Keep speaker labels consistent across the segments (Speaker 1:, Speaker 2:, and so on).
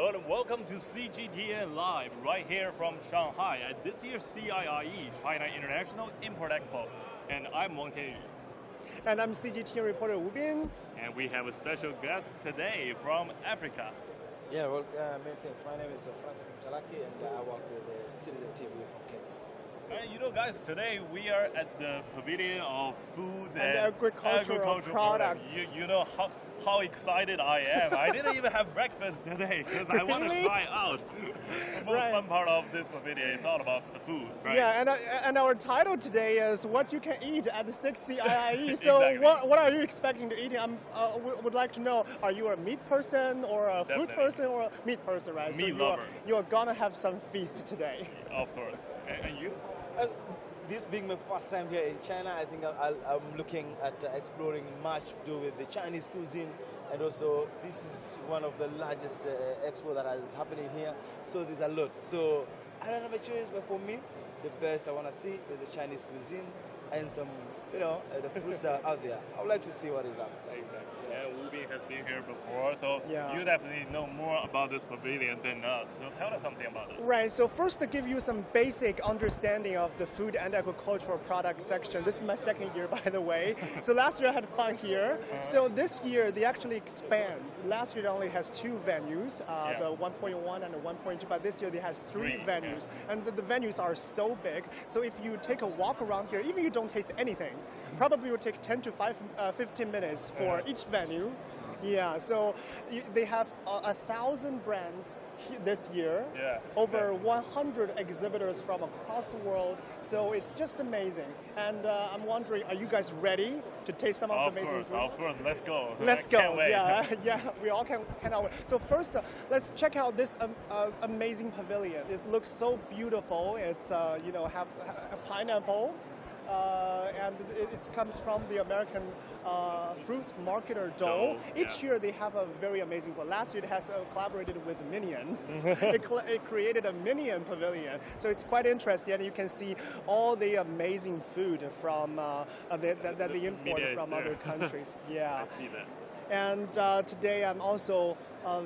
Speaker 1: Hello and welcome to CGTN Live right here from Shanghai at this year's CIIE, China International Import Expo. And I'm Wang.
Speaker 2: And I'm CGTN reporter Wu Bin.
Speaker 1: And we have a special guest today from Africa.
Speaker 3: Yeah, well, many thanks. My name is Francis Mtalaki, and I work with CGTN TV from Kenya.
Speaker 1: And you know, guys, today we are at the Pavilion of Food and
Speaker 2: Agricultural Products.
Speaker 1: You know how excited I am. I didn't even have breakfast today because I want to try out. The most fun part of this pavilion is all about the food, right?
Speaker 2: Yeah, and our title today is What You Can Eat at the 6th CIIE. So
Speaker 1: Exactly.
Speaker 2: what are you expecting to eat? I would like to know, are you a meat person or a food person or a meat person, right?
Speaker 1: Meat
Speaker 2: so
Speaker 1: lover.
Speaker 2: You're going to have some feast today.
Speaker 1: Of course. And you?
Speaker 3: This being my first time here in China, I think I'm looking at exploring much to do with the Chinese cuisine, and also this is one of the largest expo that is happening here, so there's a lot. So I don't have a choice, but for me, the best I want to see is the Chinese cuisine and some, the fruits that are out there. I would like to see what is up.
Speaker 1: Yeah, Wu Bin has been here before, so you definitely know more about this pavilion than us. So tell us something about it.
Speaker 2: Right, so first to give you some basic understanding of the food and agricultural product section. This is my second year, by the way. So last year I had fun here. So this year they actually expand. Last year it only has 2 venues, the 1.1 and the 1.2, but this year it has 3 venues. And the venues are so big, so if you take a walk around here, even if you don't taste anything, probably will take 10 to 15 minutes for each venue. Yeah, so they have 1,000 brands this year, over 100 exhibitors from across the world, so it's just amazing. And I'm wondering, are you guys ready to taste some of the amazing food?
Speaker 1: Of course, let's go.
Speaker 2: Let's go,
Speaker 1: can't wait.
Speaker 2: yeah, we all cannot wait. So first, let's check out this amazing pavilion. It looks so beautiful. It's, have a pineapple. And it comes from the American fruit marketer dough. Each year they have a very amazing one. Last year it has collaborated with Minion. It created a Minion pavilion. So it's quite interesting, and you can see all the amazing food from that they import from other countries. Yeah.
Speaker 1: I see that.
Speaker 2: And today I'm also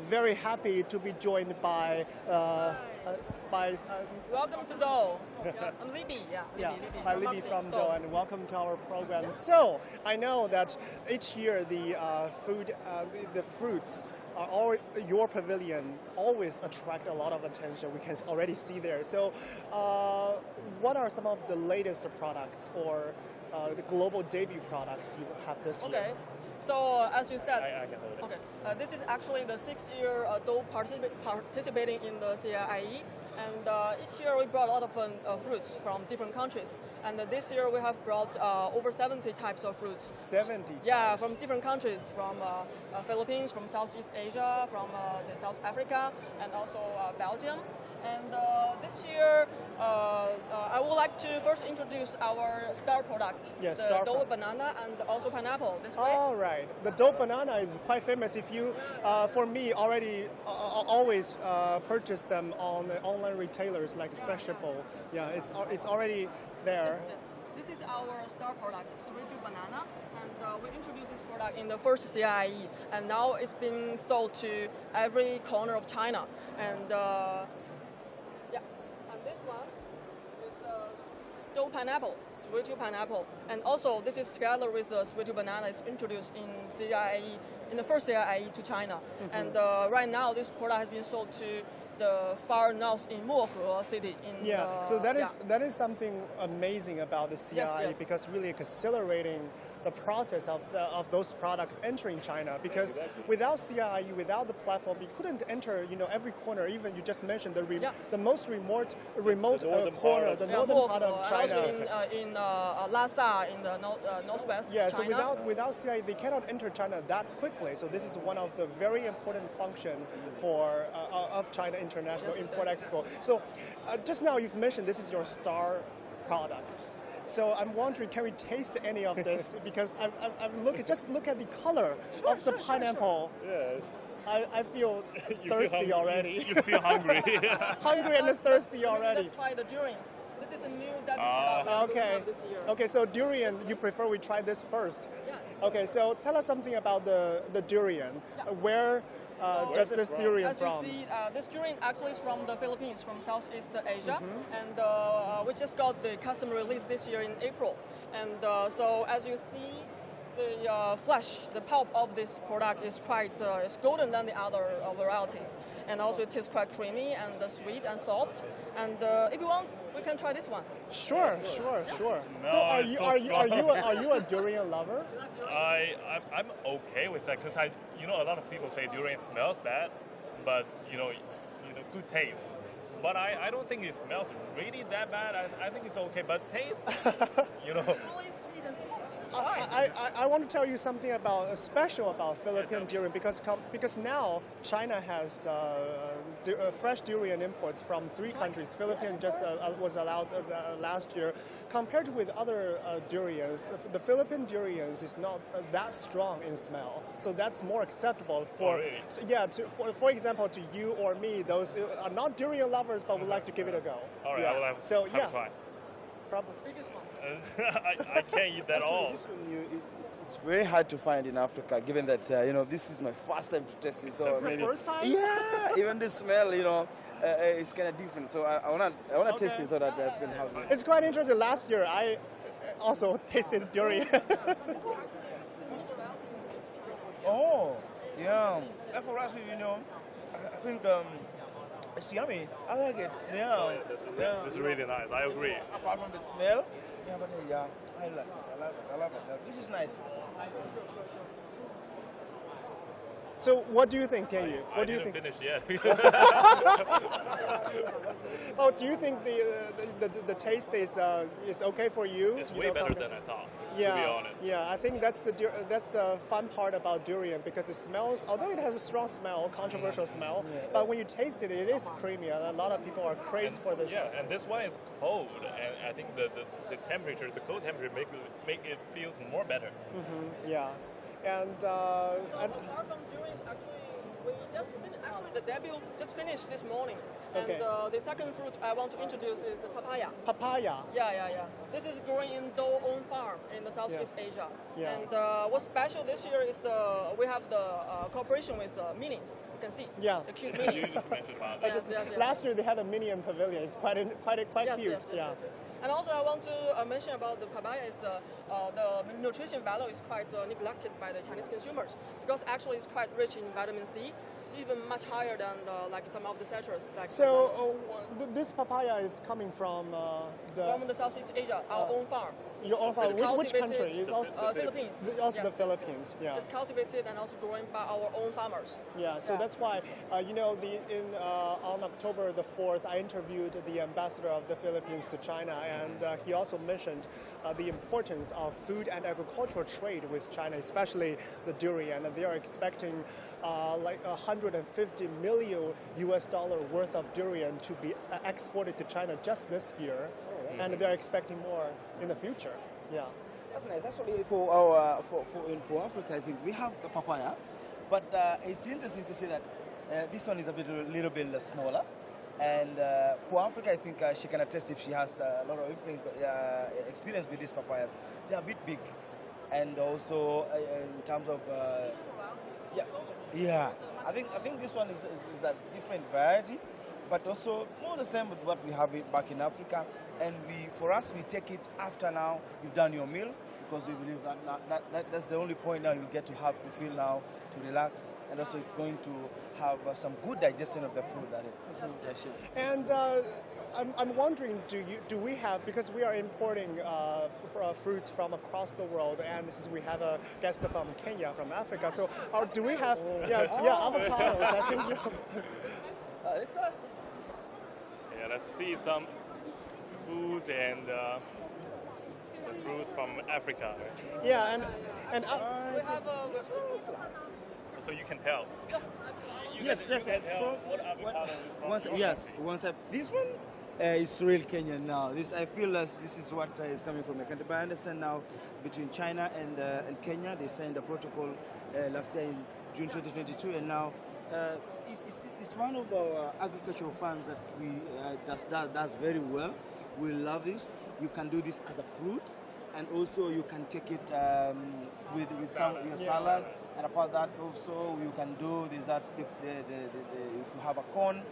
Speaker 2: very happy to be joined by
Speaker 4: welcome to Dole. I'm Libby.
Speaker 2: By Libby from Dole, and welcome to our program. So I know that each year the fruits are all your pavilion always attract a lot of attention. We can already see there. So what are some of the latest products or the global debut products you have this year?
Speaker 4: Okay. So as you said,
Speaker 1: I can hold it.
Speaker 4: Okay, this is actually the 6th year Dole participating in the CIIE, and each year we brought a lot of fruits from different countries. And this year we have brought over 70 types of fruits.
Speaker 2: 70
Speaker 4: Yeah,
Speaker 2: types.
Speaker 4: from different countries, from Philippines, from Southeast Asia, from South Africa, and also Belgium. And this year, I would like to first introduce our star product, the Dole banana and also pineapple. This way.
Speaker 2: All right, the Dole banana is quite famous. If you, for me, already always purchase them on online retailers like Freshable. Yeah, it's already there.
Speaker 4: This is our star product, Sweet banana, and we introduced this product in the first CIIE, and now it's being sold to every corner of China. And this one is Dole pineapple, Sweet pineapple, and also this is together with the Sweet banana is introduced in CIIE, in the first CIIE to China. And right now this product has been sold to the far north in Mohe city.
Speaker 2: So that is something amazing about the CIIE, because really accelerating the process of those products entering China. Because without CIIE, without the platform, we couldn't enter every corner. Even you just mentioned the most remote corner, the northern part of China.
Speaker 4: Also in Lhasa in the northwest China.
Speaker 2: So without CIIE, they cannot enter China that quickly. So this is one of the very important function for of China International Import Expo. So just now you've mentioned this is your star product. So I'm wondering, can we taste any of this? Because just look at the color of the pineapple.
Speaker 1: Yes.
Speaker 2: I feel thirsty already.
Speaker 1: You feel hungry.
Speaker 2: Hungry and thirsty already.
Speaker 4: Let's try the durians. This is a new debut this year.
Speaker 2: Okay, so durian, you prefer we try this first?
Speaker 4: Yeah.
Speaker 2: Okay, so tell us something about the durian.
Speaker 4: Yeah.
Speaker 2: does this durian
Speaker 4: As
Speaker 2: from?
Speaker 4: you see, this durian actually is from the Philippines, from Southeast Asia, and we just got the custom release this year in April. And so as you see, the flesh, the pulp of this product is quite is golden than the other varieties, and also it is quite creamy and sweet and soft. And if you want, we can try this one.
Speaker 2: Sure.
Speaker 1: No,
Speaker 2: So are
Speaker 1: it's
Speaker 2: you
Speaker 1: so
Speaker 2: are you are
Speaker 1: strong.
Speaker 2: you are you a durian lover?
Speaker 1: I'm okay with that because a lot of people say durian smells bad, but good taste. But I don't think it smells really that bad. I think it's okay, but taste,
Speaker 2: I want to tell you something about special about Philippine durian because now China has fresh durian imports from 3 countries. Philippines just was allowed last year. Compared with other durians, the Philippine durians is not that strong in smell, so that's more acceptable for for example to you or me. Those are not durian lovers, but would like to give it a go.
Speaker 1: All right,
Speaker 2: Yeah.
Speaker 1: I will have a try.
Speaker 2: Probably.
Speaker 4: Biggest one.
Speaker 1: I can't eat that all.
Speaker 3: This one, it's very hard to find in Africa, given that this is my first time to test it. So
Speaker 2: The first time?
Speaker 3: yeah, even the smell, it's kind of different. So I wanna taste it so that I can have it.
Speaker 2: It's quite interesting. Last year, I also tasted durian.
Speaker 3: Oh, yeah. And for us, I think it's yummy. I like it. Yeah.
Speaker 1: This is really nice. I agree.
Speaker 3: Apart from the smell, but I like it. I love it. This is nice.
Speaker 2: So, what do you think, Tianyu?
Speaker 1: I
Speaker 2: What do you
Speaker 1: didn't
Speaker 2: think?
Speaker 1: finish yet.
Speaker 2: Oh, do you think the taste is okay for you?
Speaker 1: It's way better than I thought.
Speaker 2: Yeah,
Speaker 1: to be honest.
Speaker 2: yeah. I think that's the fun part about durian because it smells. Although it has a strong smell, controversial smell, but when you taste it, it is creamy. And a lot of people are crazy for this.
Speaker 1: Yeah, and this one is cold, and I think the temperature, the cold temperature, make it feel more better.
Speaker 2: Yeah, and
Speaker 4: Apart from durians, actually, we just the debut just finished this morning.
Speaker 2: Okay.
Speaker 4: And the second fruit I want to introduce is the papaya.
Speaker 2: papaya.
Speaker 4: Yeah. This is growing in Dou own farm in the Southeast Asia.
Speaker 2: Yeah.
Speaker 4: And what's special this year is we have the cooperation with the Minions. You can see.
Speaker 2: Yeah.
Speaker 4: The cute
Speaker 1: You
Speaker 4: Minions.
Speaker 1: just mentioned about that.
Speaker 4: Yes.
Speaker 2: Last year they had a Minion pavilion. It's quite cute.
Speaker 4: Yes. And also I want to mention about the papaya is the nutrition value is quite neglected by the Chinese consumers because actually it's quite rich in vitamin C, even much higher than like some of the citrus. Like
Speaker 2: So this papaya is coming from
Speaker 4: from the Southeast Asia, our own farm.
Speaker 2: your own farm. Which country? It's also
Speaker 4: Philippines.
Speaker 2: Also the
Speaker 4: Yes.
Speaker 2: Philippines. Yeah.
Speaker 4: Just cultivated and also growing by our own farmers.
Speaker 2: Yeah, so that's why, on October the 4th, I interviewed the ambassador of the Philippines to China, and he also mentioned the importance of food and agricultural trade with China, especially the durian. And they are expecting like $150 million worth of durian to be exported to China just this year, and they're expecting more in the future. Yeah.
Speaker 3: That's nice. Actually, for Africa, I think we have the papaya, but it's interesting to see that this one is a little bit smaller. And for Africa, I think she can attest if she has a lot of experience with these papayas. They are a bit big, and also in terms of I think this one is a different variety, but also more the same with what we have back in Africa. And for us, we take it after now you've done your meal, because we believe that's the only point now you get to feel now to relax, and also going to have some good digestion of the food. That is. Yeah, sure.
Speaker 2: And I'm wondering, do we have, because we are importing fruits from across the world, and since we have a guest from Kenya, from Africa, so do we have avocados? I think
Speaker 3: Let's go.
Speaker 1: Yeah, let's see some foods and the fruits from Africa.
Speaker 2: yeah, and
Speaker 4: We have
Speaker 1: So you can tell.
Speaker 3: Yes.
Speaker 1: You can tell what avocado is from.
Speaker 3: Once this one is real Kenyan now. I feel as this is what is coming from the country. But I understand now between China and Kenya, they signed a protocol last year in June 2022, and now it's one of our agricultural farms that we does very well. We love this. You can do this as a fruit, and also you can take it with some salad And apart that, also you can do is that if you have a corn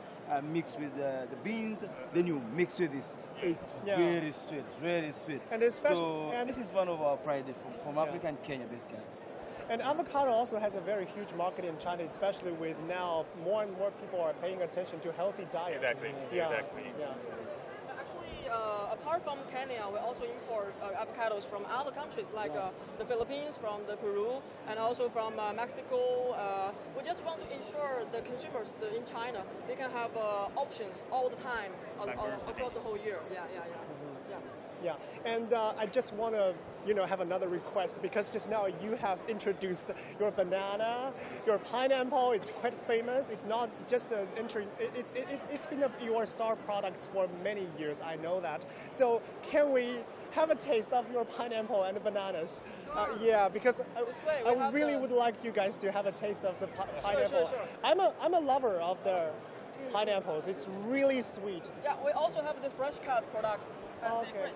Speaker 3: mixed with the beans, then you mix with this. It's very sweet, really sweet.
Speaker 2: And especially,
Speaker 3: so this is one of our pride from Africa and Kenya, basically.
Speaker 2: And avocado also has a very huge market in China, especially with now more and more people are paying attention to healthy diet.
Speaker 1: Exactly.
Speaker 2: Yeah.
Speaker 1: Exactly.
Speaker 2: Yeah.
Speaker 4: Actually, apart from Kenya, we also import avocados from other countries like the Philippines, from the Peru, and also from Mexico. We just want to ensure the consumers in China they can have options all the time across the whole year. Yeah.
Speaker 2: Yeah, and I just want to, have another request because just now you have introduced your banana, your pineapple. It's quite famous. It's not just an entry. It's been your star products for many years. I know that. So can we have a taste of your pineapple and the bananas? Yeah, because I really would like you guys to have a taste of the pineapple.
Speaker 4: Sure.
Speaker 2: I'm a lover of the pineapples. It's really sweet.
Speaker 4: Yeah, we also have the fresh cut product.
Speaker 2: Okay.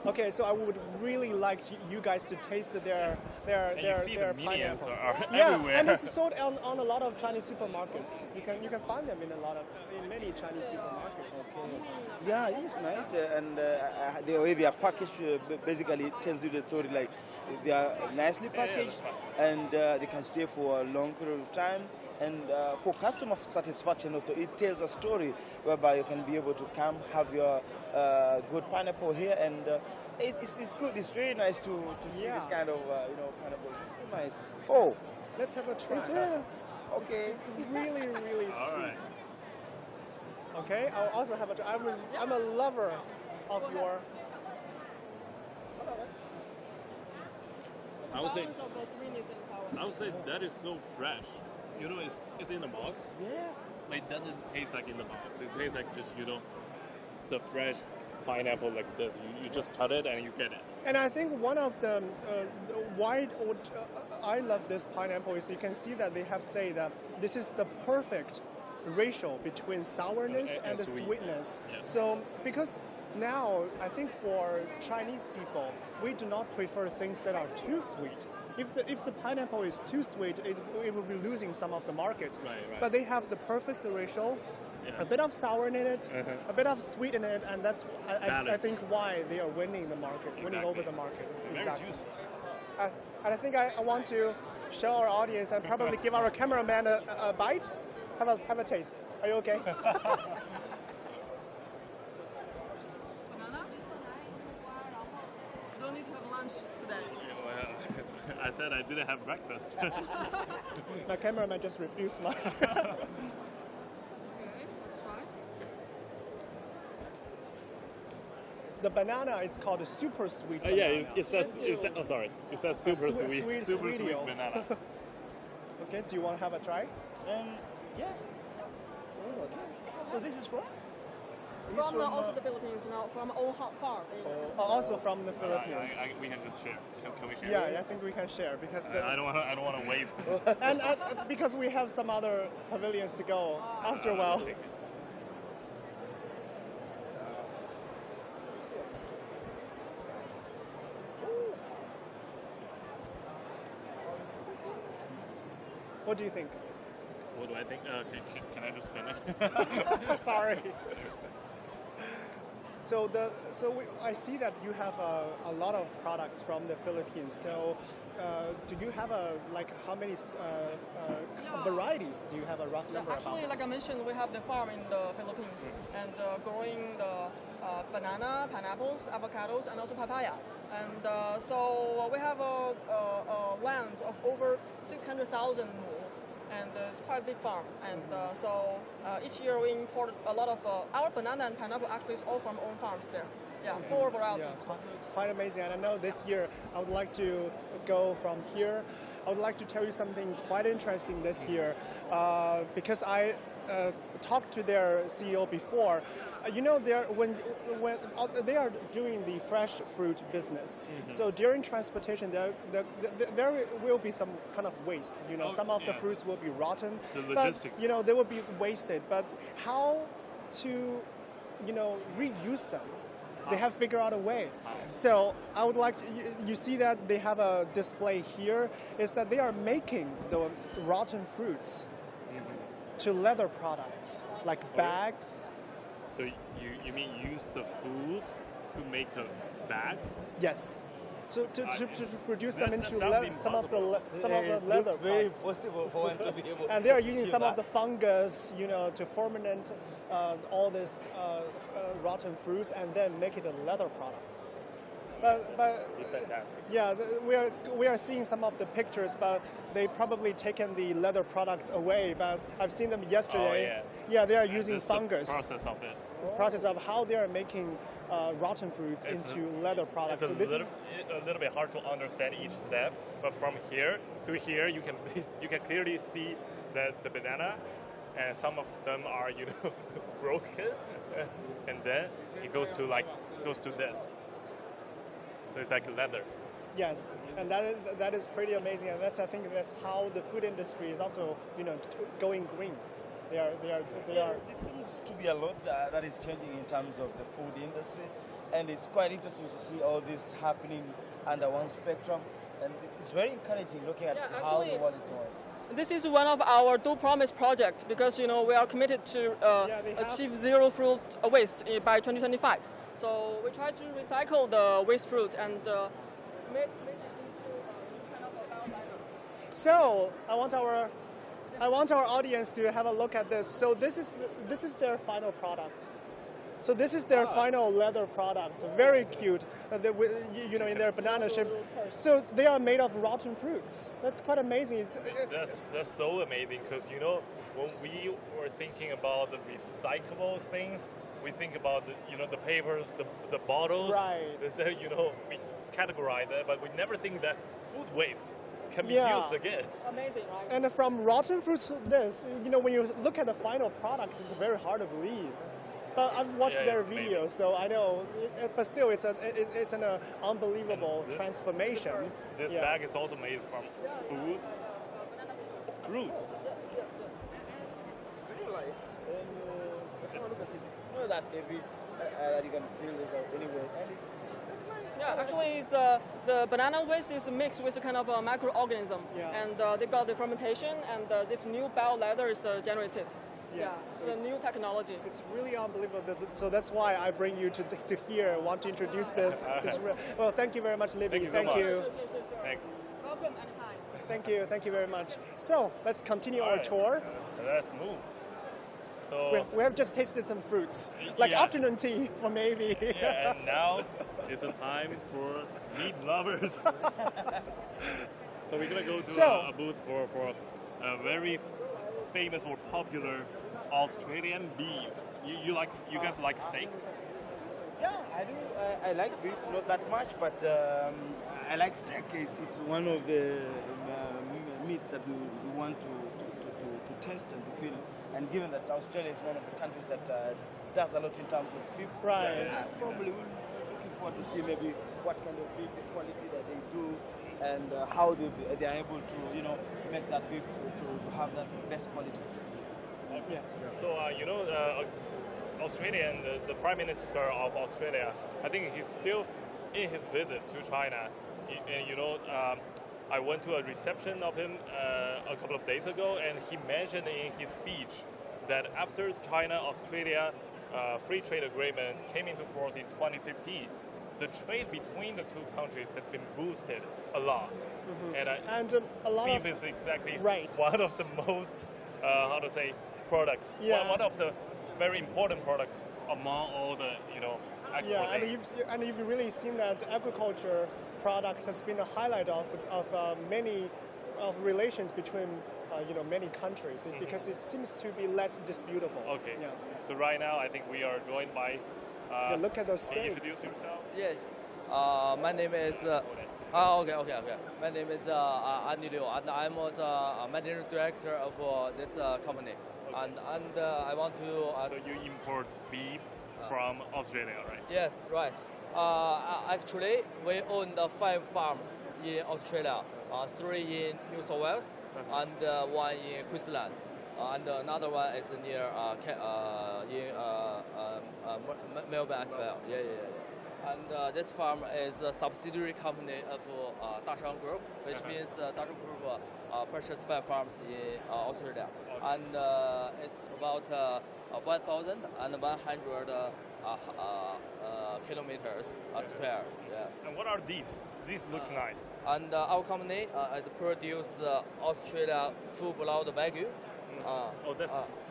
Speaker 2: Okay, so I would really like you guys to taste their pineapples.
Speaker 1: Are
Speaker 2: yeah,
Speaker 1: everywhere.
Speaker 2: and it's sold on a lot of Chinese supermarkets. You can find them in many Chinese supermarkets.
Speaker 3: Okay. Yeah, it's nice, and the way they are packaged basically tells you the story. Like they are nicely packaged, and they can stay for a long period of time. And for customer satisfaction also, it tells a story whereby you can be able to come have your good pineapple here, and it's good. It's very nice to see this kind of pineapple. It's so nice. Oh,
Speaker 2: let's have a try.
Speaker 3: It's really, okay.
Speaker 2: It's really sweet.
Speaker 1: All right.
Speaker 2: Okay, I'll also have a try. I'm a lover of your.
Speaker 1: I would say that is so fresh. It's in the box.
Speaker 2: Yeah.
Speaker 1: It doesn't taste like in the box. It tastes like just the fresh pineapple like this. You just cut it and you get it.
Speaker 2: And I think one of the why I love this pineapple is you can see that they have said that this is the perfect ratio between sourness and the sweetness.
Speaker 1: Yeah.
Speaker 2: So because now I think for Chinese people we do not prefer things that are too sweet. If the pineapple is too sweet, it will be losing some of the markets.
Speaker 1: Right.
Speaker 2: But they have the perfect ratio.
Speaker 1: Yeah.
Speaker 2: A bit of sour in it, a bit of sweet in it, and that's I think why they are winning the market, winning over the market.
Speaker 1: Very juicy.
Speaker 2: And I think I want to show our audience and probably give our cameraman a bite. Have a taste. Are you okay?
Speaker 4: Banana? You don't need to have lunch today.
Speaker 1: I said I didn't have breakfast.
Speaker 2: My cameraman just refused my.
Speaker 4: Okay, let's try.
Speaker 2: The banana, it's called a super sweet banana.
Speaker 1: Yeah, it says super sweet banana.
Speaker 2: Okay, do you want to have a try?
Speaker 3: Yeah. Oh, okay. So this is from?
Speaker 4: From also the Philippines now, from own farm.
Speaker 2: Also from the Philippines.
Speaker 1: We can just share. Can we share?
Speaker 2: Yeah, I think we can share because
Speaker 1: I don't want to waste.
Speaker 2: and because we have some other pavilions to go after a while. What do you think?
Speaker 1: What do I think? Okay, can I just finish?
Speaker 2: Sorry. I see that you have a lot of products from the Philippines. So, do you have how many varieties? Do you have a rough number?
Speaker 4: Actually, like I mentioned, we have the farm in the Philippines and growing the banana, pineapples, avocados, and also papaya. And so we have a land of over 600,000 more. And it's quite a big farm, and so each year we import a lot of our banana and pineapple actually is all from own farms there. Yeah, 4 varieties.
Speaker 2: Yeah, quite amazing. And I know this year I would like to go from here. I would like to tell you something quite interesting this year because I talked to their CEO before. When they are doing the fresh fruit business, so during transportation, there will be some kind of waste. Some of the fruits will be rotten, but they will be wasted. But how to reuse them? They have figured out a way. So I would like, you see that they have a display here, is that they are making the rotten fruits to leather products, like bags.
Speaker 1: So you mean use the food to make a bag?
Speaker 2: Yes. To produce them into
Speaker 1: sounds
Speaker 2: some of the leather.
Speaker 3: It's very impossible for one to be able
Speaker 2: And they are using
Speaker 3: to
Speaker 2: some of
Speaker 3: that.
Speaker 2: the fungus, to ferment all this rotten fruits and then make it a leather products. But
Speaker 1: It's fantastic.
Speaker 2: yeah, we are seeing some of the pictures, but they probably taken the leather products away. But I've seen them yesterday.
Speaker 1: Oh,
Speaker 2: yeah, they are
Speaker 1: And
Speaker 2: using
Speaker 1: this is the
Speaker 2: fungus.
Speaker 1: process of it.
Speaker 2: Process of how they are making rotten fruits
Speaker 1: It's
Speaker 2: into leather products.
Speaker 1: It's
Speaker 2: So this is
Speaker 1: a little bit hard to understand each step, but from here to here, you can clearly see that the banana, and some of them are broken, and then it goes to this. So it's like leather.
Speaker 2: yes, and that is pretty amazing, and I think that's how the food industry is also going green. They are.
Speaker 3: There seems to be a lot that is changing in terms of the food industry, and it's quite interesting to see all this happening under one spectrum, and it's very encouraging looking at how the
Speaker 4: actually,
Speaker 3: world is going.
Speaker 4: This is one of our Do Promise project because we are committed to
Speaker 2: they have-
Speaker 4: achieve zero fruit waste by 2025. So we try to recycle the waste fruit and make it into kind of a bio-leather.
Speaker 2: So I want our audience to have a look at this. So this is their final product. So this is their final leather product. Very cute. In their banana shape. So they are made of rotten fruits. That's quite amazing.
Speaker 1: That's so amazing because when we were thinking about the recyclable things, we think about the papers, the bottles.
Speaker 2: Right.
Speaker 1: We categorize that, but we never think that food waste can be
Speaker 2: Yeah.
Speaker 1: used again.
Speaker 4: Amazing, right?
Speaker 2: And from rotten fruits to this, when you look at the final products, it's very hard to believe. But I've watched
Speaker 1: Yeah,
Speaker 2: their
Speaker 1: it's amazing.
Speaker 2: videos, so I know. But still, it's an unbelievable
Speaker 1: This-
Speaker 2: transformation.
Speaker 1: This
Speaker 2: Yeah.
Speaker 1: bag is also made from food, fruits.
Speaker 3: It's really light, and if you look at it, it's not that heavy that you can feel this out anyway, and it's nice.
Speaker 4: Yeah, actually, it's, the banana waste is mixed with a kind of a microorganism,
Speaker 2: Yeah.
Speaker 4: and they got the fermentation, and this new bio-leather is generated.
Speaker 2: Yeah,
Speaker 4: it's
Speaker 2: so
Speaker 4: a new technology.
Speaker 2: It's really unbelievable. So that's why I bring you to here. Want to introduce this. Well, thank you very much, Libby.
Speaker 1: Thank you so much.
Speaker 4: Sure.
Speaker 1: Thanks.
Speaker 4: Welcome anytime.
Speaker 2: Thank you very much. So let's continue our
Speaker 1: Alright.
Speaker 2: tour.
Speaker 1: Let's move. So
Speaker 2: We have just tasted some fruits, like
Speaker 1: Yeah.
Speaker 2: afternoon tea, or maybe.
Speaker 1: yeah, and now is the time for meat lovers. So we're gonna go to
Speaker 2: So-
Speaker 1: a booth for a very famous or popular Australian beef. You guys like steaks?
Speaker 3: Yeah, I do. I like beef, not that much, but I like steak. It's one of the meats that we want to test and to feel. And given that Australia is one of the countries that does a lot in terms of beef,
Speaker 2: Right.
Speaker 3: probably we're looking forward to see maybe what kind of beef, the quality that they do, and how they are able to make that beef to have that best quality.
Speaker 2: Yeah.
Speaker 1: So Australia and the Prime Minister of Australia, I think he's still in his visit to China. I went to a reception of him a couple of days ago, and he mentioned in his speech that after China-Australia free trade agreement came into force in 2015, the trade between the two countries has been boosted a lot. And
Speaker 2: And a lot
Speaker 1: beef
Speaker 2: of
Speaker 1: is exactly
Speaker 2: Right.
Speaker 1: one of the most, products.
Speaker 2: Yeah.
Speaker 1: One of the very important products among all the, export
Speaker 2: yeah,
Speaker 1: things.
Speaker 2: and you've really seen that agriculture products has been a highlight of many of relations between many countries because it seems to be less disputable.
Speaker 1: Okay.
Speaker 2: Yeah.
Speaker 1: So right now, I think we are joined by.
Speaker 2: Yeah, look at those
Speaker 1: Can you
Speaker 2: steaks.
Speaker 1: introduce himself?
Speaker 5: Yes. My name is. Okay. My name is Andy Liu, and I'm also a managing director of this company.
Speaker 1: Okay.
Speaker 5: And I want to.
Speaker 1: So you import beef from Australia, right?
Speaker 5: Yes, right. Actually, we own the 5 farms in Australia, 3 in New South Wales, and 1 in Queensland, and another one is near Melbourne as well. Yeah. And this farm is a subsidiary company of Dashang Group, which means Dashang Group purchased 5 farms in Australia. And it's about 1,100 kilometers square. Yeah.
Speaker 1: And what are these? These looks nice.
Speaker 5: And our company produce Australia full-blood Wagyu.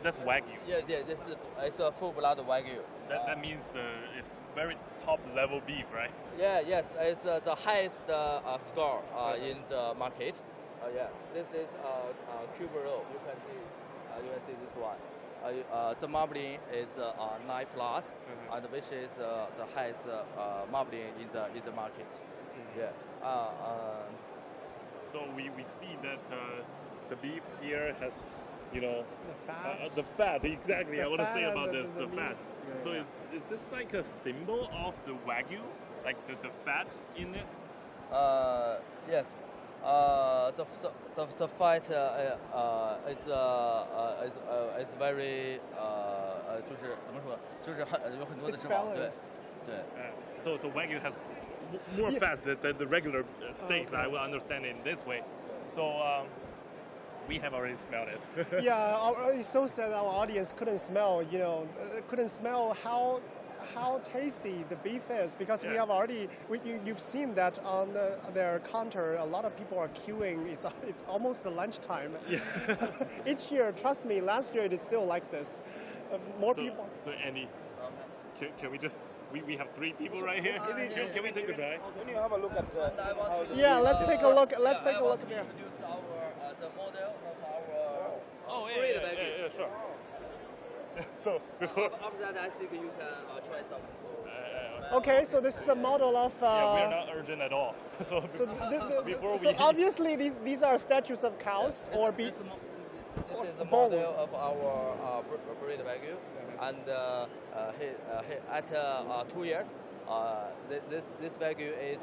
Speaker 1: That's Wagyu.
Speaker 5: Yes, it's a full-blood Wagyu.
Speaker 1: That means it's very top-level beef, right?
Speaker 5: Yes, it's the highest score in the market. This is cube roll. You can see this one. The marbling is 9+, and which is the highest marbling in the market.
Speaker 1: So we see that the beef here has,
Speaker 2: the fat.
Speaker 1: The fat, exactly.
Speaker 2: The
Speaker 1: I want to
Speaker 2: fat
Speaker 1: say
Speaker 2: and
Speaker 1: about
Speaker 2: the
Speaker 1: the
Speaker 2: meat.
Speaker 1: fat.
Speaker 2: Yeah,
Speaker 1: So is this like a symbol of the Wagyu, like the fat in it?
Speaker 5: Yes. The fat is very 就是怎么说，就是有很多的
Speaker 2: It's
Speaker 5: 脂肪，对
Speaker 2: balanced.
Speaker 5: 对。
Speaker 1: So Wagyu has more fat than the regular steaks. I will understand it in this way. So we have already smelled it.
Speaker 2: Yeah, it's so sad our audience couldn't smell, couldn't smell how tasty the beef is, because we have already, you've seen that on their counter, a lot of people are queuing. It's almost the lunchtime.
Speaker 1: Yeah.
Speaker 2: Each year, trust me, last year it is still like this. More people.
Speaker 1: So Andy, can we just, we have 3 people right here. Can we take a try?
Speaker 3: Can you have a look at how the
Speaker 2: Yeah, let's take a look. Let's take a look
Speaker 5: here.
Speaker 2: here.
Speaker 5: Introduce our the model of our.
Speaker 1: Oh yeah, sure. So before.
Speaker 5: After that, I think you can try some.
Speaker 2: Okay, so this is the model of.
Speaker 1: Yeah, we're not urgent at all. So before
Speaker 2: so obviously these are statues of cows or beef.
Speaker 5: This is the model of our breed Wagyu, and at 2 years, this Wagyu is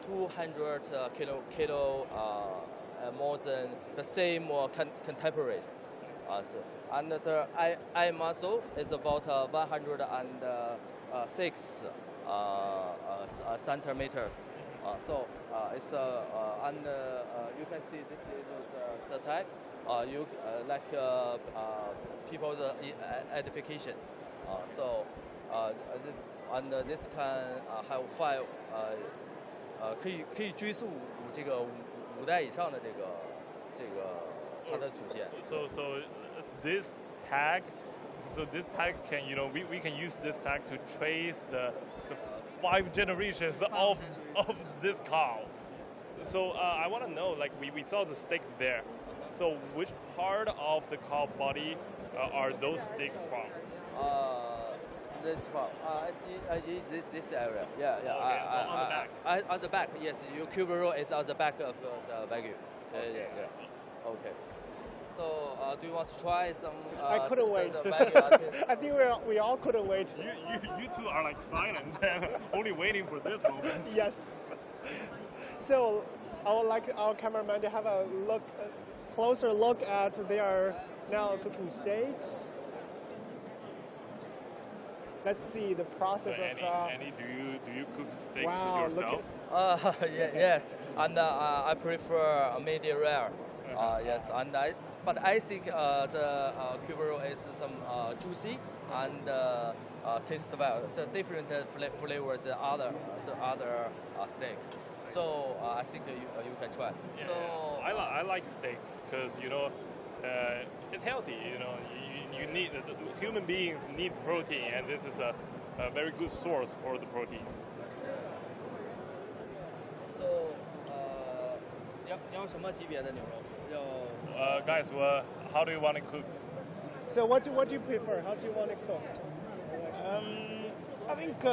Speaker 5: 200 kilo more than the same contemporaries. And the eye muscle is about 106 centimeters. So it's and you can see this is the type. People's edification. So this can have 5 可以追溯这个5代以上的这个它的祖先。
Speaker 1: So this tag, can we can use this tag to trace the 5 generations of this cow. So I want to know, like we saw the steaks there. So which part of the cow body are those steaks from?
Speaker 5: This farm. I see this area. Yeah.
Speaker 1: Okay, on the back.
Speaker 5: On the back, yes. Your cube roll is on the back of the Wagyu. Yeah. Okay. So do you want to try some?
Speaker 2: I couldn't wait. I think we all couldn't wait.
Speaker 1: You two are like silent, only waiting for this moment.
Speaker 2: Yes. So I would like our cameraman to have a closer look at, they are now cooking steaks. Let's see the process
Speaker 1: so
Speaker 2: of.
Speaker 1: Andy, do you cook steaks
Speaker 2: yourself?
Speaker 5: Yes, and I prefer medium rare. Yes, but I think the cube roll is some juicy and taste well. The different flavors the other steak. So I think you can try.
Speaker 1: Yeah,
Speaker 5: so
Speaker 1: I like steaks because it's healthy. You need human beings need protein, and this is a very good source for the proteins.
Speaker 5: So 你要什么级别的牛肉？
Speaker 1: Guys, how do you want to cook?
Speaker 2: So what do you prefer? How do you want it cooked?
Speaker 3: I think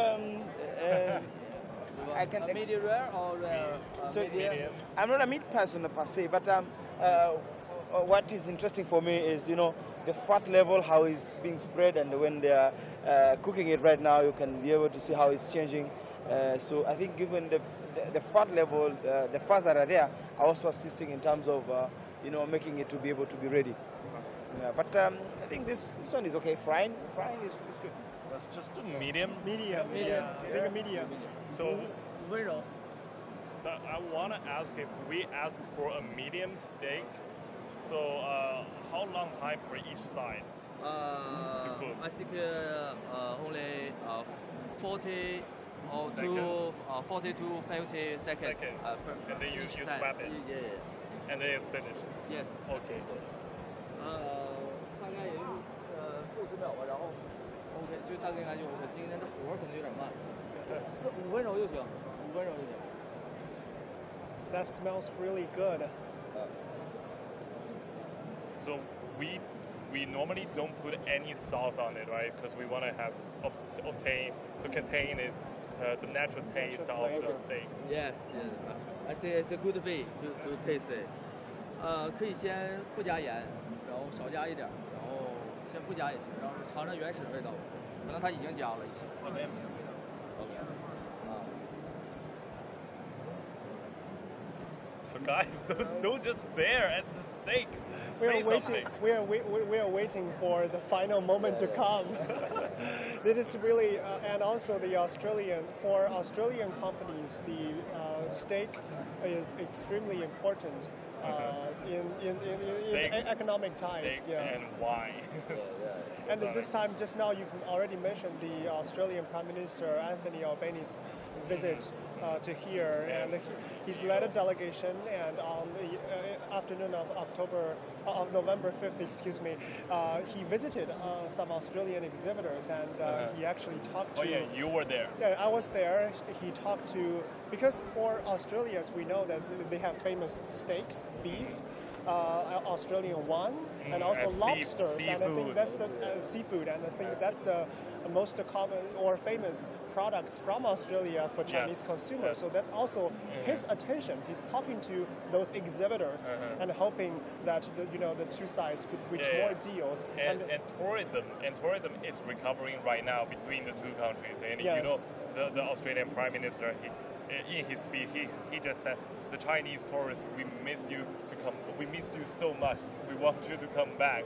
Speaker 3: I can.
Speaker 5: Medium rare or rare?
Speaker 3: So
Speaker 1: medium.
Speaker 3: I'm not a meat person per se, but what is interesting for me is the fat level, how it's being spread, and when they are cooking it right now, you can be able to see how it's changing. So I think given the fat level, the fats that are there are also assisting in terms of making it to be able to be ready. Yeah, but I think this one is okay. Frying is good.
Speaker 1: Let's just do medium.
Speaker 2: Medium. Yeah. I think a medium.
Speaker 1: So
Speaker 5: 温柔。
Speaker 1: I want to ask if we ask for a medium steak, so how long time for each side?
Speaker 5: I think only 40 or to 40 to 50 seconds.
Speaker 1: And then you swap it.
Speaker 5: Yeah.
Speaker 1: And then it's finished.
Speaker 5: Yes.
Speaker 1: Okay.
Speaker 5: 大概也就40秒吧，然后 OK 就大概感觉 OK。今天这火可能有点慢，5分钟就行，5分钟就行。
Speaker 2: That smells really good.
Speaker 1: So we normally don't put any sauce on it, right? Because we want to have to contain the natural taste of the steak.
Speaker 5: Yes, yes. I think it's a good way to taste it. 可以先不加盐，然后少加一点，然后先不加也行，然后尝尝原始的味道。可能它已经加了一些。OK。
Speaker 1: So guys, don't just stare at the steak.
Speaker 2: We are
Speaker 1: Say
Speaker 2: waiting.
Speaker 1: something.
Speaker 2: We are waiting for the final moment to come. It is really, and also the Australian companies, the steak is extremely important in economic ties.
Speaker 1: Steaks and wine.
Speaker 2: And this time, just now, you've already mentioned the Australian Prime Minister Anthony Albanese's visit to here, and he's led a delegation. And on the afternoon of November 5th, excuse me, he visited some Australian exhibitors, and he actually talked to.
Speaker 1: Oh yeah, you were there.
Speaker 2: Yeah, I was there. He talked to, because for Australians, we know that they have famous steaks, beef. Australian wine and also lobsters, and I think that's the seafood, and I think that's the most common or famous products from Australia for Chinese consumers. So that's also his attention. He's talking to those exhibitors and hoping that the two sides could reach more deals.
Speaker 1: And tourism is recovering right now between the two countries. And the Australian Prime Minister, in his speech, he just said, the Chinese tourists, we miss you so much. We want you to come back.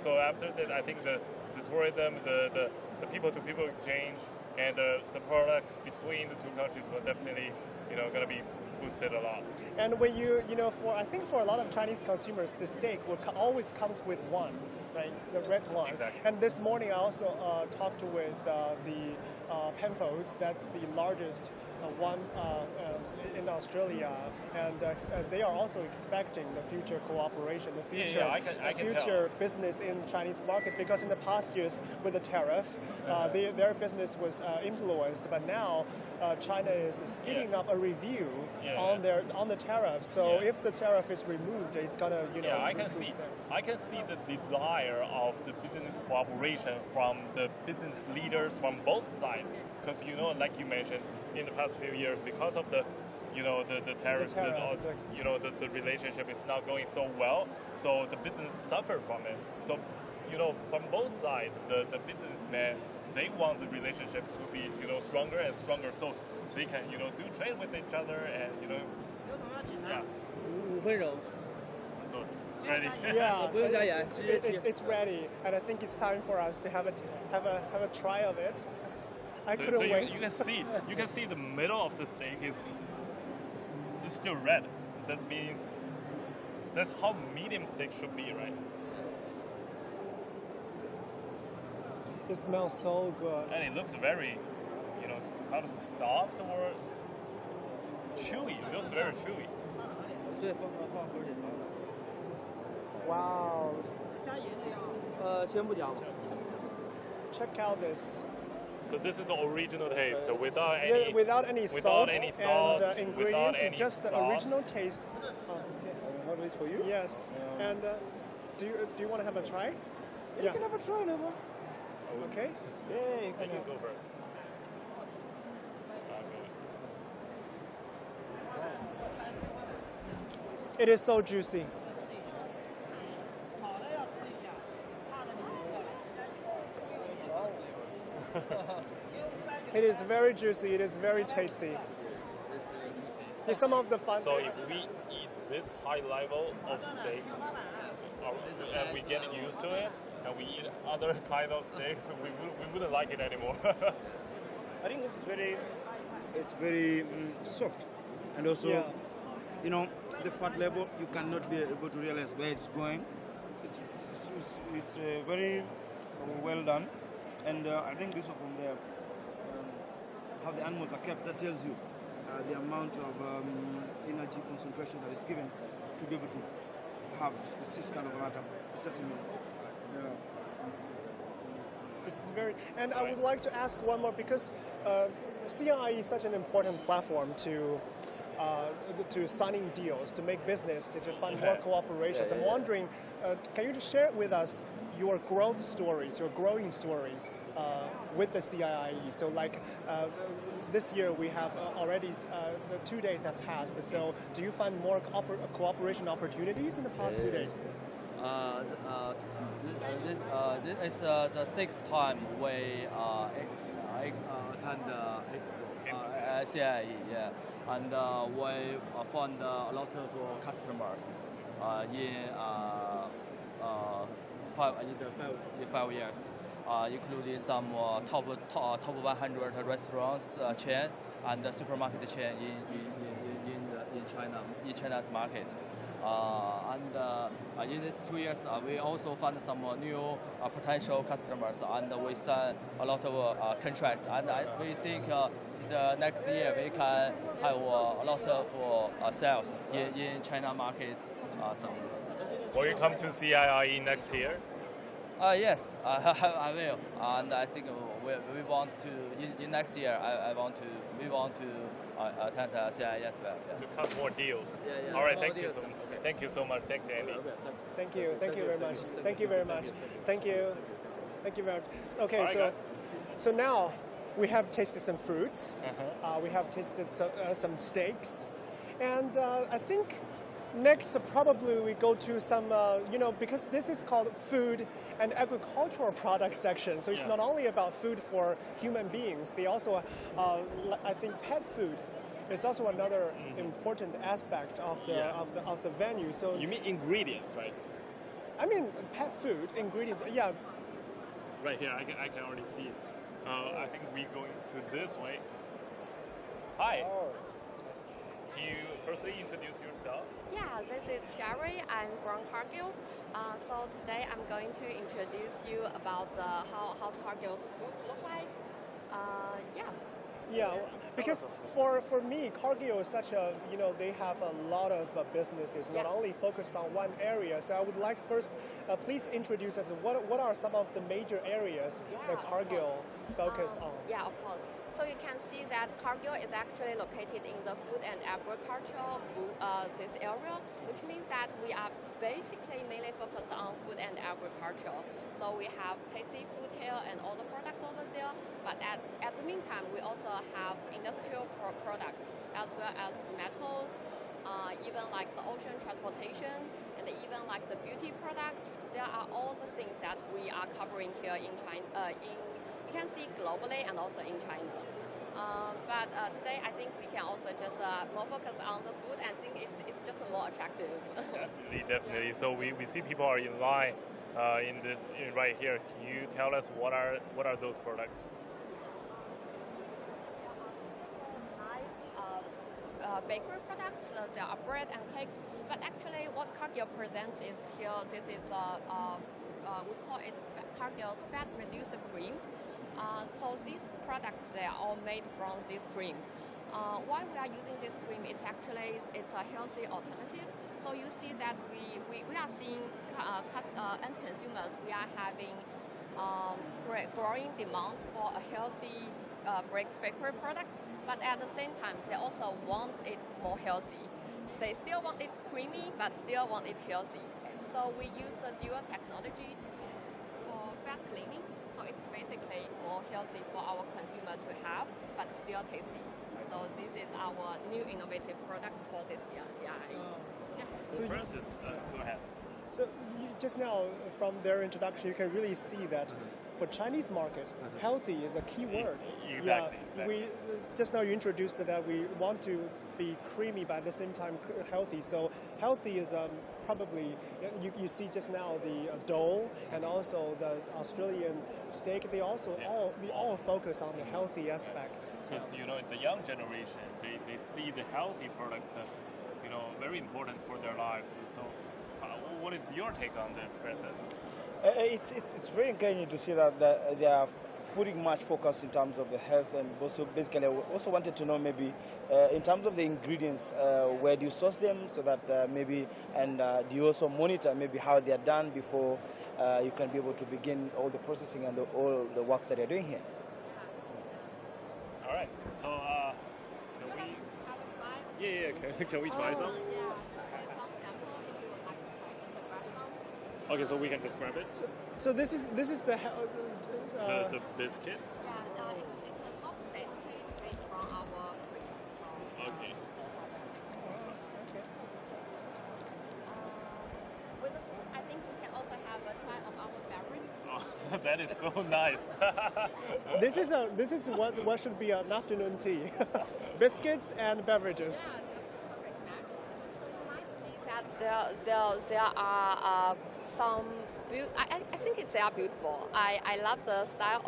Speaker 1: So after that, I think the tourism, the people-to-people exchange, and the products between the two countries will definitely, going to be boosted a lot.
Speaker 2: And when I think for a lot of Chinese consumers, the steak always comes with one, right? The red wine.
Speaker 1: Exactly.
Speaker 2: And this morning I also talked with the Penfolds. That's the largest one in Australia, and they are also expecting the future cooperation, the future business in Chinese market, because in the past years with the tariff, their business was influenced, but now China is speeding up a review on the tariff. So if the tariff is removed, it's gonna
Speaker 1: I can see the desire of the business cooperation from the business leaders from both sides, because like you mentioned, in the past few years, because of the tariffs, the relationship is not going so well, so the business suffered from it. So from both sides, the businessmen, they want the relationship to be stronger and stronger, so they can do trade with each other, and
Speaker 5: 5分钟。
Speaker 1: so it's ready.
Speaker 2: Yeah,
Speaker 5: 不用加盐，直接切。
Speaker 2: it's ready, and I think it's time for us to have a try of it. I
Speaker 1: So
Speaker 2: couldn't wait.
Speaker 1: you can see the middle of the steak is still red. So that means that's how medium steak should be, right?
Speaker 2: It smells so good.
Speaker 1: And it looks very, how does it, soft or chewy? It looks very chewy.
Speaker 5: 对，放口水尝尝。
Speaker 2: Wow.
Speaker 5: 先不加吧。
Speaker 2: Check out this.
Speaker 1: So this is the original taste without
Speaker 2: Without any salt and
Speaker 1: without
Speaker 2: ingredients,
Speaker 1: any
Speaker 2: just the
Speaker 1: sauce.
Speaker 2: original taste.
Speaker 3: What is for you?
Speaker 2: Yes. And do you want to have a try?
Speaker 3: You can have a try, Nova.
Speaker 2: Okay.
Speaker 3: Yeah, you
Speaker 1: I
Speaker 3: can
Speaker 1: can go first.
Speaker 2: It is so juicy. It is very juicy. It is very tasty. It's some of the fun.
Speaker 1: So if we eat this high level of steaks, and we get used to it, and we eat other kind of steaks, we wouldn't like it anymore.
Speaker 6: I think this is it's very soft, and also, you know, the fat level you cannot be able to realize where it's going. It's very well done, and I think this one from the how the animals are kept, that tells you the amount of energy concentration that is given to be able to have this kind of matter, sesame.
Speaker 2: It's very, and I would like to ask one more because CIIE is such an important platform to signing deals, to make business, to find more cooperations. I'm wondering, can you just share with us your growth stories, your growing stories with the CIIE? So like this year we have already, the 2 days have passed, so do you find more cooperation opportunities in the past 2 days?
Speaker 5: This is the sixth time we attend CIIE, yeah, and we found a lot of customers in 5 years, including some top 100 restaurants chain and supermarket chain in China's market. And in these 2 years, we also found some new potential customers, and we signed a lot of contracts. And we think the next year we can have a lot of sales in China markets.
Speaker 1: Will you come to CIIE next year?
Speaker 5: Yes, I will, and I think we want to in next year. We want to attend CIIE as well.
Speaker 1: To cut more deals.
Speaker 5: Yeah.
Speaker 1: All right, thank you so much. Thank you so much. Thanks, Andy.
Speaker 2: Thank you very much. Thank you very much. Thank you very much. Okay,
Speaker 1: right,
Speaker 2: so now we have tasted some fruits. We have tasted some steaks, and I think next probably we go to some, because this is called food and agricultural product section. So it's not only about food for human beings. They also, I think, pet food is also another important aspect of the venue. So
Speaker 1: you mean ingredients, right?
Speaker 2: I mean pet food ingredients. Yeah.
Speaker 1: Right here, I can already see it. I think we're going to this way. Hi. Can you firstly introduce yourself?
Speaker 7: Yeah, this is Sherry. I'm from Cargill. So today I'm going to introduce you about how Cargill's booth look like.
Speaker 2: Yeah, because for me, Cargill is such a, they have a lot of businesses, not only focused on one area. So I would like first, please introduce us, what are some of the major areas that Cargill focus on?
Speaker 7: Yeah, of course. So you can see that Cargill is actually located in the food and agriculture this area, which means that we are basically mainly focused on food and agriculture. So we have tasty food here and all the products over there, but at the meantime, we also have industrial products as well as metals, even like the ocean transportation, and even like the beauty products. There are all the things that we are covering here in China, you can see globally and also in China. But today I think we can also just more focus on the food and think it's just more attractive.
Speaker 1: Definitely. So we see people are in line right here. Can you tell us what are those products?
Speaker 7: Nice bakery products. There are bread and cakes. But actually, what Cargill presents is here. This is we call it Cargill's fat-reduced cream. So these products, they are all made from this cream. Why we are using this cream? It's a healthy alternative. So you see that we are seeing end consumers. We are having growing demands for a healthy bakery products, but at the same time, they also want it more healthy. They still want it creamy, but still want it healthy. So we use a dual technology for fat cleaning. So it's basically more healthy for our consumer to have, but still tasty. So this is our new innovative product for this year, CIIE.
Speaker 1: So Francis, go ahead.
Speaker 2: So just now, from their introduction, you can really see that for Chinese market, healthy is a key word.
Speaker 1: Exactly.
Speaker 2: We just now you introduced that we want to be creamy but at the same time healthy. So healthy is probably you see just now the dough and also the Australian steak. They also all focus on the healthy aspects.
Speaker 1: Because the young generation, they see the healthy products as very important for their lives. So, what is your take on this, Francis?
Speaker 3: It's very encouraging to see that they are putting much focus in terms of the health, and also basically I also wanted to know maybe in terms of the ingredients, where do you source them, so that do you also monitor maybe how they are done before you can be able to begin all the processing and all the works that you're doing here?
Speaker 1: All right, so can we? Yeah. Can we try some? Okay, so we can just grab it.
Speaker 2: So this is the
Speaker 1: The biscuit.
Speaker 7: Yeah, it's a soft biscuit made from our cream.
Speaker 1: Okay.
Speaker 7: With the food, I think we can also have a try of our beverage.
Speaker 1: Oh, that is so nice.
Speaker 2: this is what should be an afternoon tea. Biscuits and beverages.
Speaker 7: Yeah, that's perfect match. So you might see that there are some. I think they are beautiful. I love the style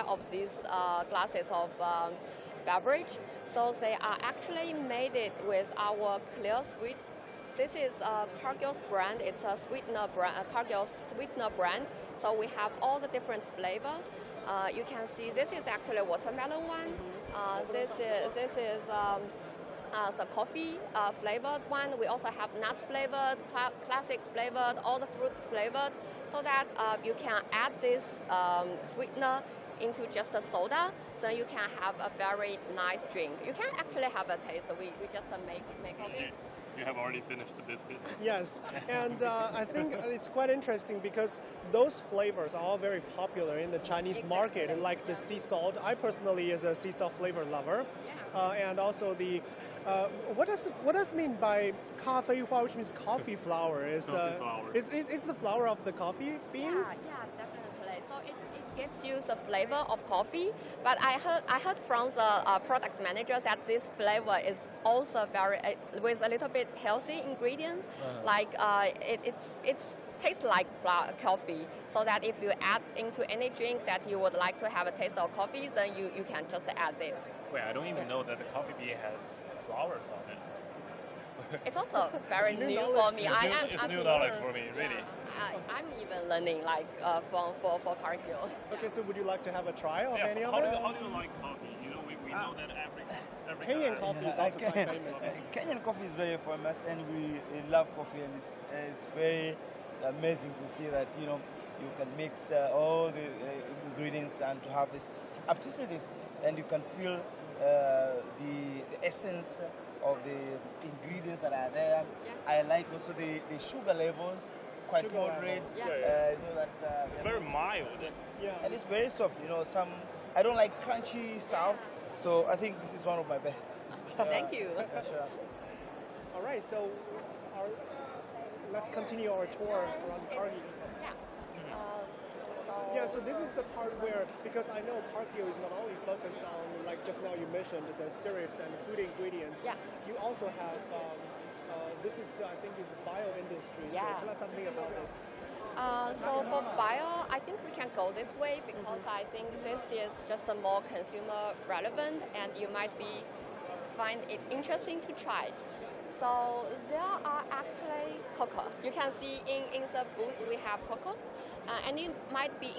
Speaker 7: of these glasses of beverage. So they are actually made it with our clear sweet. This is Cargill's brand. It's a sweetener brand, Cargill's sweetener brand. So we have all the different flavor. You can see this is actually a watermelon one. This is the coffee flavored one. We also have nuts flavored, classic flavored, all the fruit flavored, so that you can add this sweetener into just a soda, so you can have a very nice drink. You can actually have a taste. We just make it.
Speaker 1: You have already finished the biscuit.
Speaker 2: Yes, and I think it's quite interesting because those flavors are all very popular in the Chinese market, like the sea salt. I personally is a sea salt flavor lover, and also the what does it mean by 咖啡花, which means coffee flower? Is the flower of the coffee beans?
Speaker 7: Yeah, definitely. So it gives you the flavor of coffee. But I heard from the product manager that this flavor is also very with a little bit healthy ingredient. Like it's tastes like coffee. So that if you add into any drinks that you would like to have a taste of coffee, then you can just add this.
Speaker 1: Wait, I don't even know that the coffee bean has flowers on it.
Speaker 7: It's also very new for me.
Speaker 1: It's new knowledge for me, really.
Speaker 7: I'm even learning for Cargill.
Speaker 2: Okay, so would you like to have a try of any of
Speaker 1: How
Speaker 2: it?
Speaker 1: do you like coffee? We know that every
Speaker 2: Kenyan coffee is also quite famous.
Speaker 3: Kenyan coffee is very famous, and we love coffee, and it's very amazing to see that you can mix all the ingredients and to have this. I've tasted this, and you can feel the essence of the ingredients that are there.
Speaker 7: Yeah.
Speaker 3: I like also the sugar levels, quite moderate.
Speaker 1: It's very mild.
Speaker 3: And it's very soft. I don't like crunchy stuff, so I think this is one of my best.
Speaker 7: Thank you.
Speaker 3: Sure.
Speaker 2: All right, so let's continue our tour around Cargill. Yeah, so this is the part where, because I know Cargill is not only focused on, like just now you mentioned, the syrups and food ingredients.
Speaker 7: Yeah.
Speaker 2: You also have, this is, I think, is bio industry.
Speaker 7: Yeah.
Speaker 2: So tell us something about this.
Speaker 7: So for bio, I think we can go this way because I think this is just a more consumer relevant, and you might find it interesting to try. So there are actually cocoa. You can see in the booth we have cocoa. And you might be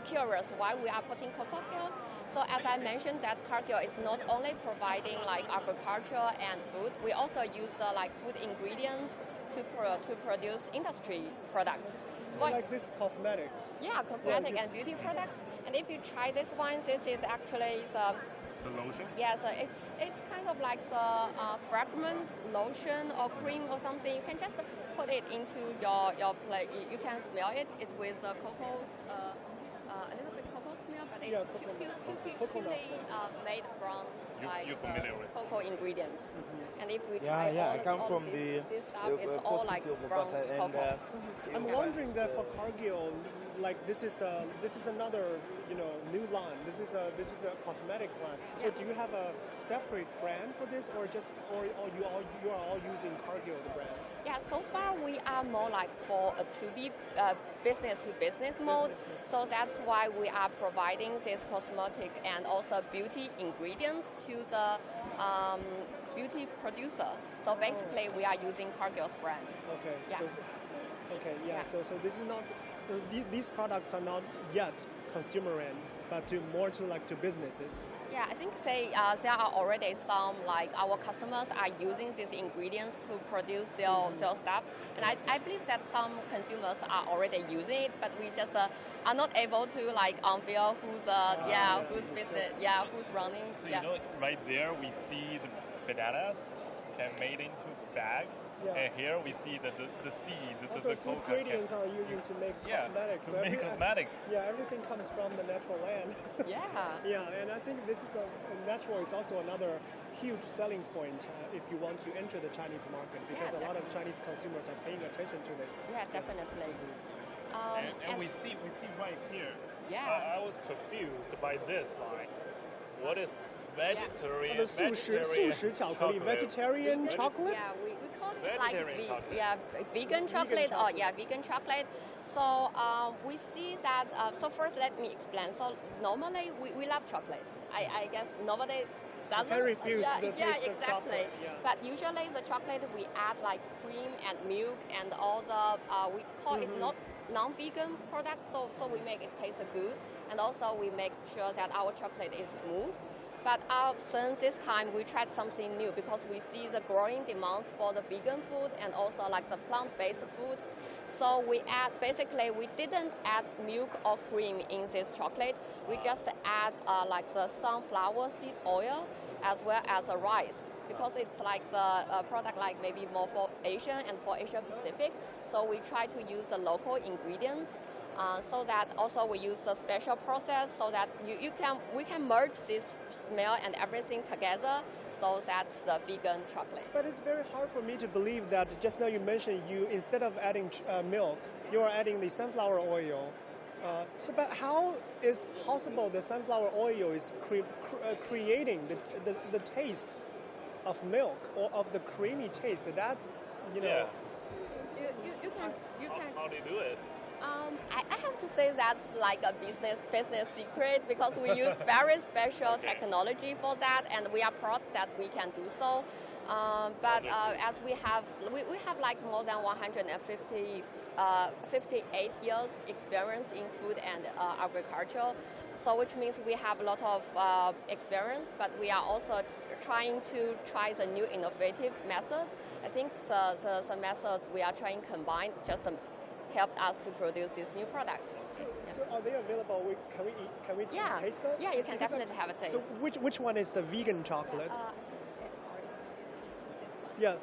Speaker 7: curious why we are putting cocoa here. So as I mentioned, that Cargill is not only providing like agriculture and food, we also use like food ingredients to produce industry products.
Speaker 2: Like this cosmetics.
Speaker 7: Yeah, cosmetic and beauty products. And if you try this one, this is actually
Speaker 1: So lotion?
Speaker 7: Yeah, so it's kind of like the fragment lotion or cream or something. You can just put it into your plate. You can smell it. It's with cocoa, a little bit cocoa smell, but it's purely made from cocoa ingredients. And if we try all this stuff, it's all like from cocoa.
Speaker 2: I'm wondering that for Cargill, like this is another new line. This is a cosmetic line. So do you have a separate brand for this, or you are all using Cargill the brand?
Speaker 7: Yeah, so far we are more like for a 2B business-to-business mode. So that's why we are providing this cosmetic and also beauty ingredients to the beauty producer. So basically, we are using Cargill's brand.
Speaker 2: Okay.
Speaker 7: Yeah.
Speaker 2: Yeah. So this is not. So these products are not yet consumer end, but more to businesses.
Speaker 7: Yeah, I think there are already some, like our customers are using these ingredients to produce their stuff, and I believe that some consumers are already using it, but we just are not able to unveil who's business, who's running.
Speaker 1: So right there we see the bananas made into bag.
Speaker 2: Yeah.
Speaker 1: And here we see the seeds,
Speaker 2: also,
Speaker 1: the
Speaker 2: food ingredients are used to make cosmetics.
Speaker 1: To make cosmetics.
Speaker 2: Yeah, everything comes from the natural land.
Speaker 7: Yeah.
Speaker 2: Yeah, and I think this is natural is also another huge selling point if you want to enter the Chinese market, because a lot of Chinese consumers are paying attention to this.
Speaker 7: Yeah, definitely.
Speaker 1: And we see right here.
Speaker 7: Yeah.
Speaker 1: I was confused by this line. What is vegetarian?
Speaker 2: The 素食巧克力 vegetarian chocolate.
Speaker 7: Yeah, we call it
Speaker 1: Vegetarian chocolate.
Speaker 7: Vegan chocolate, vegan chocolate. So we see that. So first, let me explain. So normally we love chocolate. I guess nobody doesn't.
Speaker 2: Can refuse the taste of
Speaker 7: exactly.
Speaker 2: chocolate. Yeah.
Speaker 7: But usually the chocolate we add cream and milk and all the we call it not non-vegan product. So we make it taste good, and also we make sure that our chocolate is smooth. But since this time, we tried something new because we see the growing demands for the vegan food and also the plant-based food. So we didn't add milk or cream in this chocolate. We just add the sunflower seed oil as well as the rice, because it's the product maybe more for Asia and for Asia Pacific. So we try to use the local ingredients. So that also we use a special process so that we can merge this smell and everything together. So that's the vegan chocolate.
Speaker 2: But it's very hard for me to believe that just now you mentioned instead of adding milk, you are adding the sunflower oil. But how is possible the sunflower oil is creating the taste of milk or of the creamy taste? That's
Speaker 1: Yeah.
Speaker 7: You can.
Speaker 1: How do you do it?
Speaker 7: I have to say that's like a business secret, because we use very special technology for that, and we are proud that we can do so. But as we have more than 58 years experience in food and agriculture, so which means we have a lot of experience, but we are also trying the new innovative method. I think the methods we are trying to combine just helped us to produce these new products.
Speaker 2: So are they available? Can we taste them?
Speaker 7: Yeah, you can definitely have a taste.
Speaker 2: So which one is the vegan chocolate? Yeah.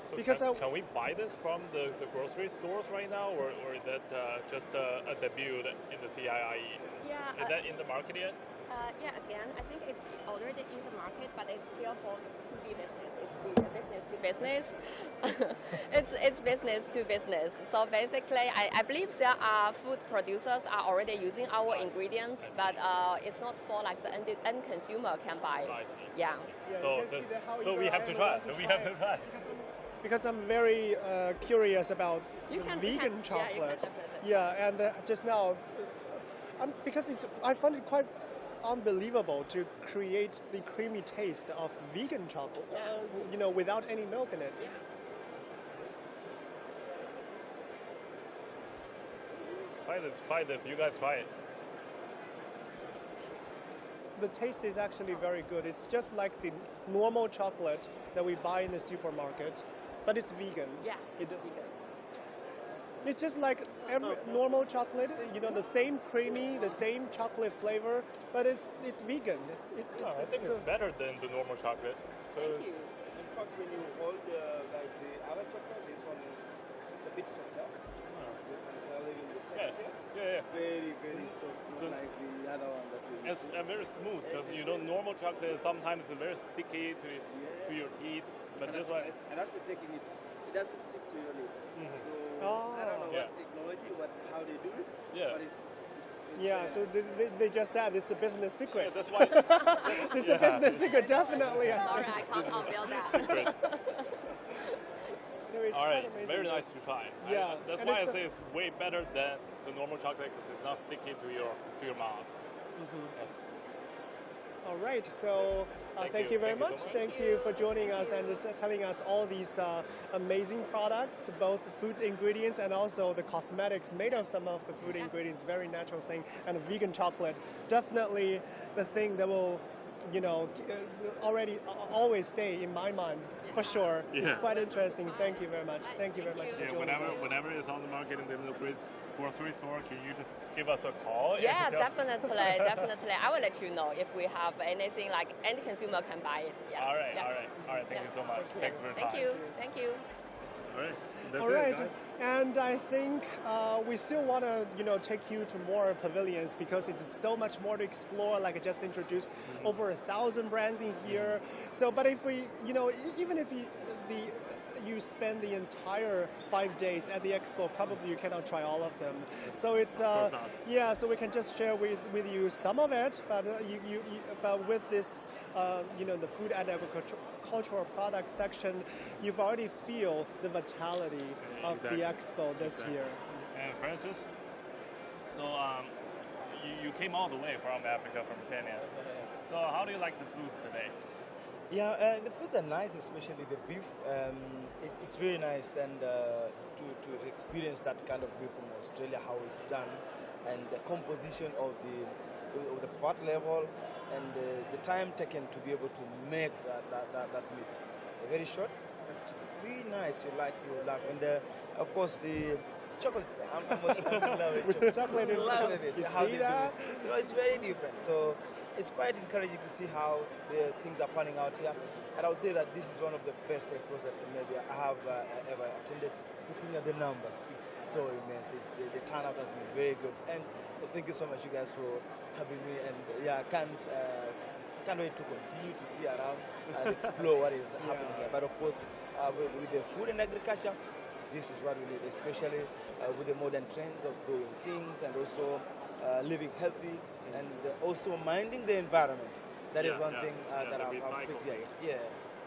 Speaker 1: So
Speaker 2: because
Speaker 1: can we buy this from the grocery stores right now, or is that just a debut in the CIIE?
Speaker 7: Yeah.
Speaker 1: Is that in the market yet?
Speaker 7: Again, I think it's already in the market, but it's still for 2B business. It's business to business. It's business to business. So basically, I believe there are food producers are already using our ingredients, but it's not for the end consumer can buy.
Speaker 1: I see.
Speaker 7: Yeah.
Speaker 1: So we have to try. We have to try.
Speaker 2: Because I'm very curious about vegan chocolate.
Speaker 7: Yeah,
Speaker 2: and just now, because I find it quite unbelievable to create the creamy taste of vegan chocolate, without any milk in it.
Speaker 1: Try this. You guys try it.
Speaker 2: The taste is actually very good. It's just like the normal chocolate that we buy in the supermarket, but it's vegan.
Speaker 7: Yeah, it's vegan.
Speaker 2: It's just like every normal chocolate, the same creamy, the same chocolate flavor, but it's vegan.
Speaker 1: I think it's better than the normal chocolate.
Speaker 7: Thank you.
Speaker 6: In fact, when you hold the other chocolate, this one is a bit softer. You can tell even the texture.
Speaker 1: Yeah.
Speaker 6: Very, very soft, not like the other one that we
Speaker 1: It's very smooth, because normal chocolate sometimes it's very sticky to your teeth, but this one.
Speaker 6: And as we're taking it,
Speaker 3: it doesn't stick to your lips. So
Speaker 2: Oh.
Speaker 3: I don't know
Speaker 1: Yeah.
Speaker 3: what technology, how they do it.
Speaker 1: Yeah.
Speaker 3: But it's
Speaker 2: Yeah, so they just said it's a business
Speaker 1: Yeah,
Speaker 2: secret.
Speaker 1: that's why.
Speaker 2: It's a business secret, definitely.
Speaker 7: Sorry, I can't unveil that.
Speaker 1: Great.
Speaker 2: No, it's
Speaker 1: All
Speaker 2: quite
Speaker 1: right,
Speaker 2: amazing.
Speaker 1: very nice to try.
Speaker 2: Yeah,
Speaker 1: That's
Speaker 2: and
Speaker 1: why I
Speaker 2: it's
Speaker 1: say it's way better than the normal chocolate because it's not sticking to your mouth.
Speaker 2: All right, so thank you very
Speaker 1: Thank you so
Speaker 2: much.
Speaker 1: much.
Speaker 2: Thank you for joining us and telling us all these amazing products, both food ingredients and also the cosmetics made of some of the food ingredients, very natural thing, and vegan chocolate. Definitely the thing that will, always stay in my mind, for sure.
Speaker 1: Yeah.
Speaker 2: It's quite interesting. Thank you very much. Thank you very much for
Speaker 1: Yeah,
Speaker 2: joining us.
Speaker 1: whenever it's on the market in the grocery store, can you just give us a call?
Speaker 7: Yeah, definitely. I will let you know if we have anything like any consumer can buy it. Yeah.
Speaker 1: All right,
Speaker 7: Yeah.
Speaker 1: all right. Thank you so much. Thanks for your
Speaker 7: Thank
Speaker 1: time.
Speaker 7: you. Thank you.
Speaker 1: All right, that's
Speaker 2: All right,
Speaker 1: it, guys.
Speaker 2: and I think we still want to, take you to more pavilions because it's so much more to explore. Like I just introduced, over 1,000 brands in here. So, but if we, even if you spend the entire 5 days at the expo, probably you cannot try all of them. So it's
Speaker 1: course not.
Speaker 2: yeah. So we can just share with you some of it, but but with this, the food and agricultural product section, you've already feel the vitality of
Speaker 1: Exactly.
Speaker 2: the expo this
Speaker 1: Exactly.
Speaker 2: year.
Speaker 1: And Francis, so you came all the way from Africa, from Kenya. So how do you like the foods today?
Speaker 3: Yeah, the foods are nice, especially the beef. It's really nice, and to experience that kind of beef from Australia, how it's done, and the composition of the fat level, and the time taken to be able to make that meat. Very short, but really nice. You love, and of course the chocolate. I'm in love with chocolate.
Speaker 2: Chocolate is.
Speaker 3: Love it.
Speaker 2: You
Speaker 3: How
Speaker 2: see
Speaker 3: they
Speaker 2: that?
Speaker 3: do it. It's very different. So it's quite encouraging to see how the things are panning out here. And I would say that this is one of the best expos that maybe I have ever attended. Looking at the numbers, it's so immense. The turnout has been very good. And thank you so much, you guys, for having me. And yeah, I can't wait to continue to see around and explore what is happening here. But of course, with the food and agriculture, this is what we need, especially with the modern trends of growing things and also living healthy and also minding the environment. That is one thing that I've picked here. Yeah.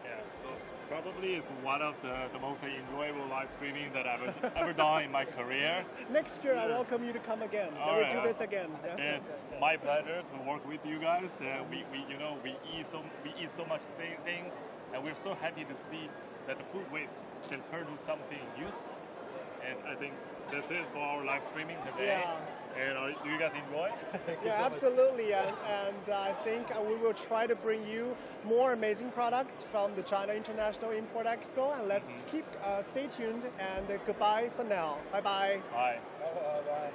Speaker 1: Yeah, so probably it's one of the most enjoyable live streaming that I've ever done in my career.
Speaker 2: Next year, I welcome you to come again.
Speaker 1: All
Speaker 2: We'll
Speaker 1: right.
Speaker 2: do this again. Yeah?
Speaker 1: It's my pleasure to work with you guys. We eat so much same things, and we're so happy to see that the food waste can turn to something useful. And I think that's it for our live streaming today.
Speaker 2: Yeah.
Speaker 1: And do you guys enjoy?
Speaker 2: Yeah, absolutely. And I think we will try to bring you more amazing products from the China International Import Expo. And let's stay tuned. And goodbye for now. Bye-bye.
Speaker 1: Bye.
Speaker 3: Bye.